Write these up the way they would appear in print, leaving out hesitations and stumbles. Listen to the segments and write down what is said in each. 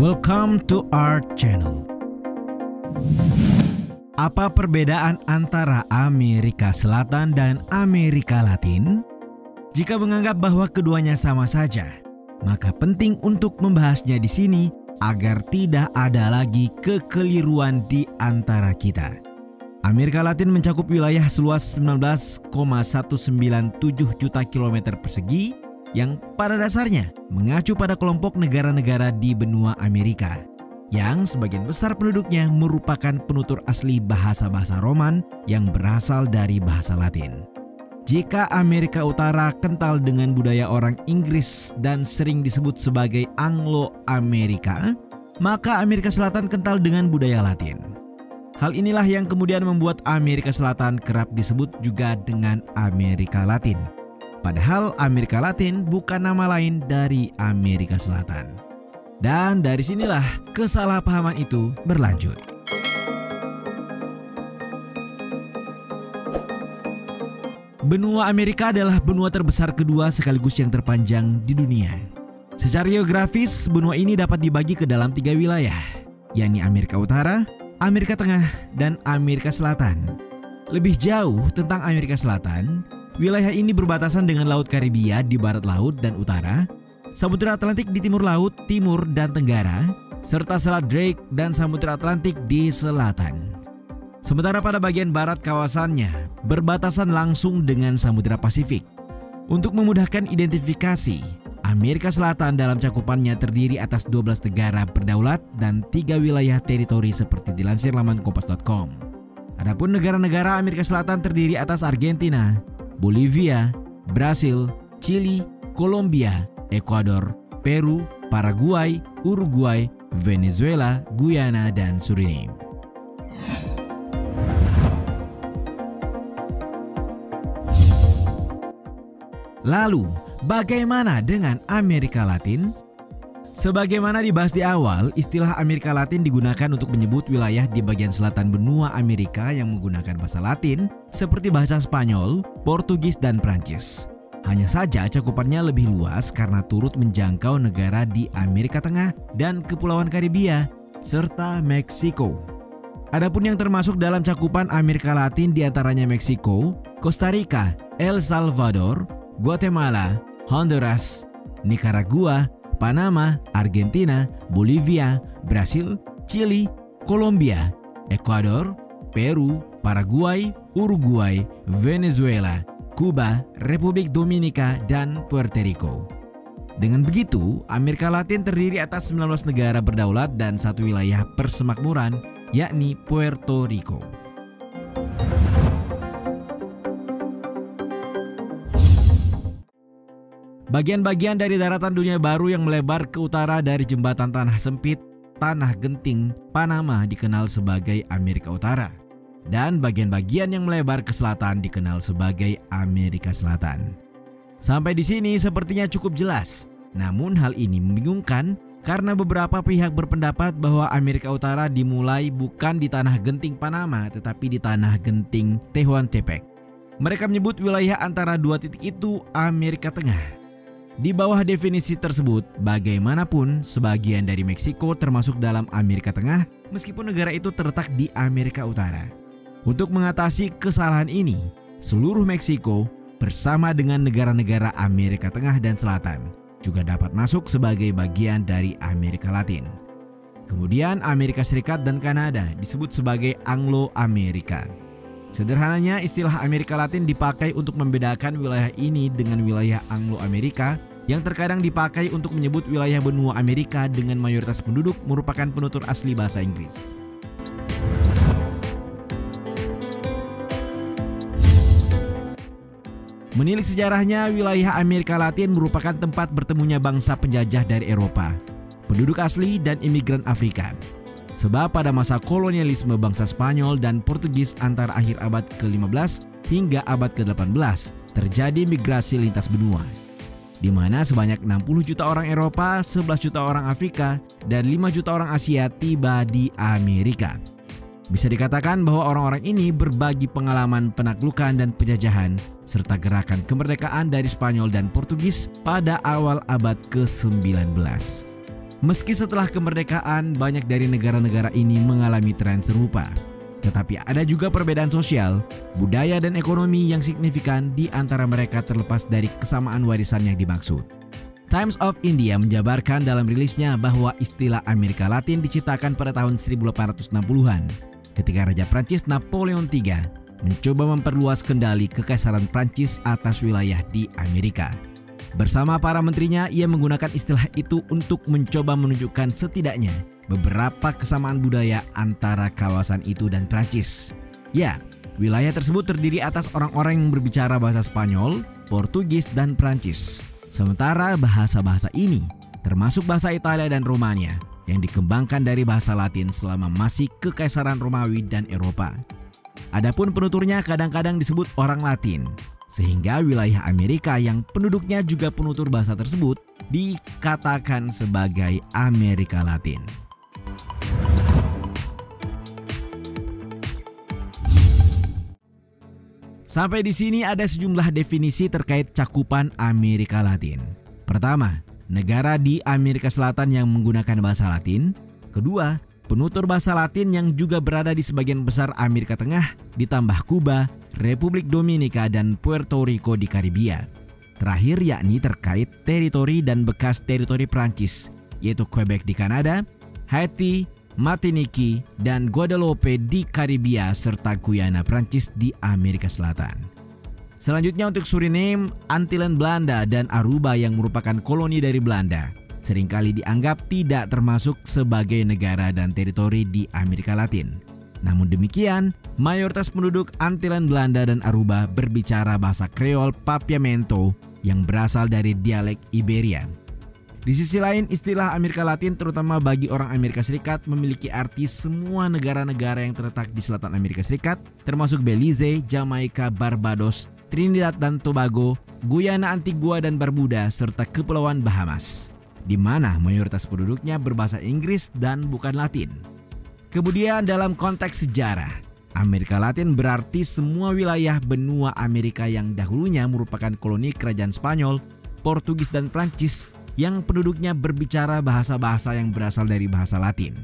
Welcome to our channel. Apa perbedaan antara Amerika Selatan dan Amerika Latin? Jika menganggap bahwa keduanya sama saja, maka penting untuk membahasnya di sini agar tidak ada lagi kekeliruan di antara kita. Amerika Latin mencakup wilayah seluas 19,197 juta kilometer persegi yang pada dasarnya mengacu pada kelompok negara-negara di benua Amerika yang sebagian besar penduduknya merupakan penutur asli bahasa-bahasa Roman yang berasal dari bahasa Latin. Jika Amerika Utara kental dengan budaya orang Inggris dan sering disebut sebagai Anglo-Amerika, maka Amerika Selatan kental dengan budaya Latin. Hal inilah yang kemudian membuat Amerika Selatan kerap disebut juga dengan Amerika Latin. Padahal Amerika Latin bukan nama lain dari Amerika Selatan. Dan dari sinilah kesalahpahaman itu berlanjut. Benua Amerika adalah benua terbesar kedua sekaligus yang terpanjang di dunia. Secara geografis, benua ini dapat dibagi ke dalam 3 wilayah, yakni Amerika Utara, Amerika Tengah, dan Amerika Selatan. Lebih jauh tentang Amerika Selatan, wilayah ini berbatasan dengan Laut Karibia di barat laut dan utara, Samudra Atlantik di timur laut, timur dan tenggara, serta Selat Drake dan Samudra Atlantik di selatan. Sementara pada bagian barat kawasannya berbatasan langsung dengan Samudra Pasifik. Untuk memudahkan identifikasi, Amerika Selatan dalam cakupannya terdiri atas 12 negara berdaulat dan 3 wilayah teritori seperti dilansir laman kompas.com. Adapun negara-negara Amerika Selatan terdiri atas Argentina, Bolivia, Brasil, Chili, Kolombia, Ekuador, Peru, Paraguay, Uruguay, Venezuela, Guyana, dan Suriname. Lalu, bagaimana dengan Amerika Latin? Sebagaimana dibahas di awal, istilah Amerika Latin digunakan untuk menyebut wilayah di bagian selatan benua Amerika yang menggunakan bahasa Latin seperti bahasa Spanyol, Portugis, dan Prancis. Hanya saja cakupannya lebih luas karena turut menjangkau negara di Amerika Tengah dan Kepulauan Karibia, serta Meksiko. Adapun yang termasuk dalam cakupan Amerika Latin diantaranya Meksiko, Costa Rica, El Salvador, Guatemala, Honduras, Nicaragua, Panama, Argentina, Bolivia, Brasil, Chili, Kolombia, Ekuador, Peru, Paraguay, Uruguay, Venezuela, Kuba, Republik Dominika, dan Puerto Rico. Dengan begitu, Amerika Latin terdiri atas 19 negara berdaulat dan 1 wilayah persemakmuran, yakni Puerto Rico. Bagian-bagian dari daratan dunia baru yang melebar ke utara dari jembatan tanah sempit, Tanah Genting, Panama dikenal sebagai Amerika Utara. Dan bagian-bagian yang melebar ke selatan dikenal sebagai Amerika Selatan. Sampai di sini sepertinya cukup jelas. Namun hal ini membingungkan karena beberapa pihak berpendapat bahwa Amerika Utara dimulai bukan di Tanah Genting Panama tetapi di Tanah Genting Tehuantepec. Mereka menyebut wilayah antara 2 titik itu Amerika Tengah. Di bawah definisi tersebut, bagaimanapun sebagian dari Meksiko termasuk dalam Amerika Tengah meskipun negara itu terletak di Amerika Utara. Untuk mengatasi kesalahan ini, seluruh Meksiko bersama dengan negara-negara Amerika Tengah dan Selatan juga dapat masuk sebagai bagian dari Amerika Latin. Kemudian Amerika Serikat dan Kanada disebut sebagai Anglo-Amerika. Sederhananya, istilah Amerika Latin dipakai untuk membedakan wilayah ini dengan wilayah Anglo-Amerika yang terkadang dipakai untuk menyebut wilayah benua Amerika dengan mayoritas penduduk merupakan penutur asli bahasa Inggris. Menilik sejarahnya, wilayah Amerika Latin merupakan tempat bertemunya bangsa penjajah dari Eropa, penduduk asli dan imigran Afrika. Sebab pada masa kolonialisme bangsa Spanyol dan Portugis antara akhir abad ke-15 hingga abad ke-18 terjadi migrasi lintas benua, di mana sebanyak 60 juta orang Eropa, 11 juta orang Afrika, dan 5 juta orang Asia tiba di Amerika. Bisa dikatakan bahwa orang-orang ini berbagi pengalaman penaklukan dan penjajahan serta gerakan kemerdekaan dari Spanyol dan Portugis pada awal abad ke-19. Meski setelah kemerdekaan banyak dari negara-negara ini mengalami tren serupa, tetapi ada juga perbedaan sosial, budaya dan ekonomi yang signifikan di antara mereka terlepas dari kesamaan warisan yang dimaksud. Times of India menjabarkan dalam rilisnya bahwa istilah Amerika Latin diciptakan pada tahun 1860-an ketika Raja Prancis Napoleon III mencoba memperluas kendali Kekaisaran Prancis atas wilayah di Amerika. Bersama para menterinya, ia menggunakan istilah itu untuk mencoba menunjukkan setidaknya beberapa kesamaan budaya antara kawasan itu dan Prancis. Ya, wilayah tersebut terdiri atas orang-orang yang berbicara bahasa Spanyol, Portugis, dan Prancis. Sementara bahasa-bahasa ini, termasuk bahasa Italia dan Romania, yang dikembangkan dari bahasa Latin selama masih Kekaisaran Romawi dan Eropa. Adapun penuturnya kadang-kadang disebut orang Latin, sehingga wilayah Amerika yang penduduknya juga penutur bahasa tersebut dikatakan sebagai Amerika Latin. Sampai di sini ada sejumlah definisi terkait cakupan Amerika Latin. Pertama, negara di Amerika Selatan yang menggunakan bahasa Latin. Kedua, penutur bahasa Latin yang juga berada di sebagian besar Amerika Tengah, ditambah Kuba, Republik Dominika, dan Puerto Rico di Karibia. Terakhir yakni terkait teritori dan bekas teritori Prancis, yaitu Quebec di Kanada, Haiti, Martinique, dan Guadeloupe di Karibia, serta Guyana Prancis di Amerika Selatan. Selanjutnya untuk Suriname, Antillen Belanda, dan Aruba yang merupakan koloni dari Belanda, seringkali dianggap tidak termasuk sebagai negara dan teritori di Amerika Latin. Namun demikian, mayoritas penduduk Antillen Belanda dan Aruba berbicara bahasa Kreol Papiamento yang berasal dari dialek Iberia. Di sisi lain, istilah Amerika Latin terutama bagi orang Amerika Serikat memiliki arti semua negara-negara yang terletak di selatan Amerika Serikat, termasuk Belize, Jamaika, Barbados, Trinidad dan Tobago, Guyana, Antigua dan Barbuda, serta Kepulauan Bahamas, di mana mayoritas penduduknya berbahasa Inggris dan bukan Latin. Kemudian dalam konteks sejarah, Amerika Latin berarti semua wilayah benua Amerika yang dahulunya merupakan koloni kerajaan Spanyol, Portugis dan Prancis yang penduduknya berbicara bahasa-bahasa yang berasal dari bahasa Latin.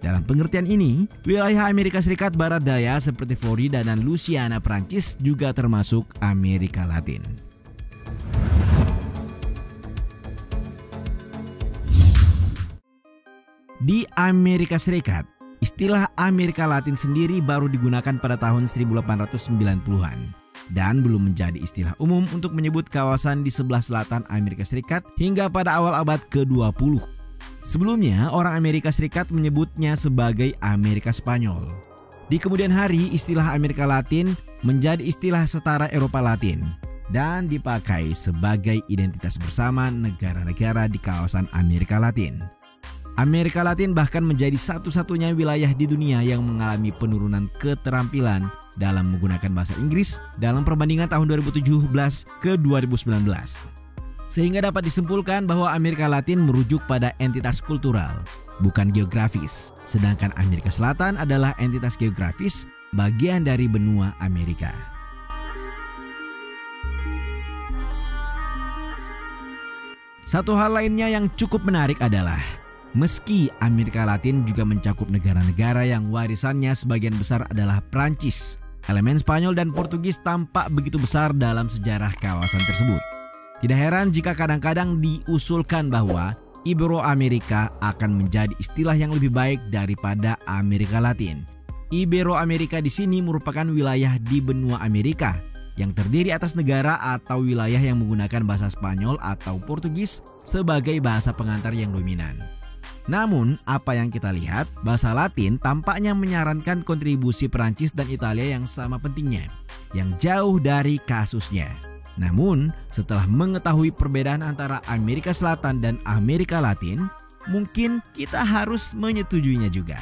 Dalam pengertian ini, wilayah Amerika Serikat Barat Daya seperti Florida dan Louisiana, Prancis juga termasuk Amerika Latin. Di Amerika Serikat, istilah Amerika Latin sendiri baru digunakan pada tahun 1890-an dan belum menjadi istilah umum untuk menyebut kawasan di sebelah selatan Amerika Serikat hingga pada awal abad ke-20. Sebelumnya, orang Amerika Serikat menyebutnya sebagai Amerika Spanyol. Di kemudian hari, istilah Amerika Latin menjadi istilah setara Eropa Latin dan dipakai sebagai identitas bersama negara-negara di kawasan Amerika Latin. Amerika Latin bahkan menjadi satu-satunya wilayah di dunia yang mengalami penurunan keterampilan dalam menggunakan bahasa Inggris dalam perbandingan tahun 2017 ke 2019. Sehingga dapat disimpulkan bahwa Amerika Latin merujuk pada entitas kultural, bukan geografis. Sedangkan Amerika Selatan adalah entitas geografis bagian dari benua Amerika. Satu hal lainnya yang cukup menarik adalah meski Amerika Latin juga mencakup negara-negara yang warisannya sebagian besar adalah Prancis, elemen Spanyol dan Portugis tampak begitu besar dalam sejarah kawasan tersebut. Tidak heran jika kadang-kadang diusulkan bahwa Ibero-Amerika akan menjadi istilah yang lebih baik daripada Amerika Latin. Ibero-Amerika di sini merupakan wilayah di benua Amerika yang terdiri atas negara atau wilayah yang menggunakan bahasa Spanyol atau Portugis sebagai bahasa pengantar yang dominan. Namun, apa yang kita lihat, bahasa Latin tampaknya menyarankan kontribusi Perancis dan Italia yang sama pentingnya, yang jauh dari kasusnya. Namun, setelah mengetahui perbedaan antara Amerika Selatan dan Amerika Latin, mungkin kita harus menyetujuinya juga.